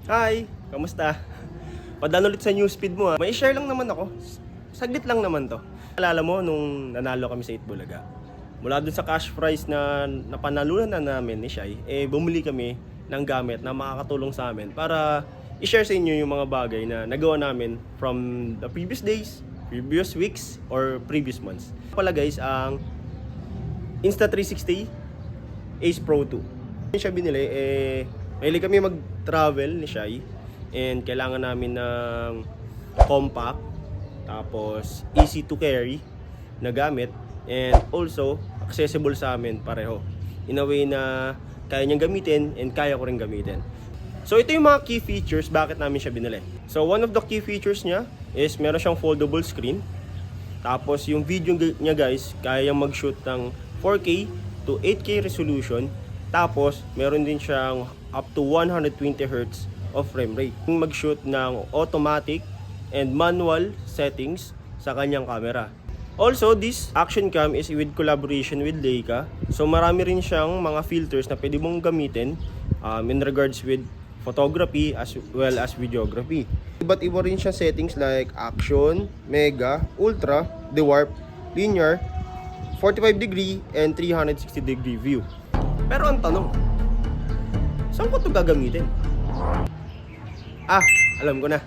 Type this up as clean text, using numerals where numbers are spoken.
Hi! Kamusta? Padaan ulit sa newsfeed mo ha. May share lang naman ako. Saglit lang naman to. Alala mo nung nanalo kami sa Itbulaga. Mula dun sa cash prize na napanalunan na namin ni Shai, bumili kami ng gamit na makakatulong sa amin para i-share sa inyo yung mga bagay na nagawa namin from the previous days, previous weeks, or previous months. Pala guys, ang Insta360 Ace Pro 2. Yung siya binili, mahilig kami mag-travel ni Shai and kailangan namin ng compact tapos easy to carry na gamit and also accessible sa amin pareho in a way na kaya niyang gamitin and kaya ko rin gamitin. So ito yung mga key features bakit namin siya binili. So one of the key features niya is meron siyang foldable screen. Tapos yung video niya guys, kaya mag-shoot ng 4K to 8K resolution. Tapos meron din siyang up to 120Hz of frame rate. Mag-shoot ng automatic and manual settings sa kanyang camera. Also, this action cam is with collaboration with Leica. So marami rin siyang mga filters na pwede mong gamitin in regards with photography as well as videography. Iba't iba rin siya settings like action, mega, ultra, dewarp, linear, 45 degree and 360 degree view. Pero ang tanong, saan ko ito gagamitin? Alam ko na.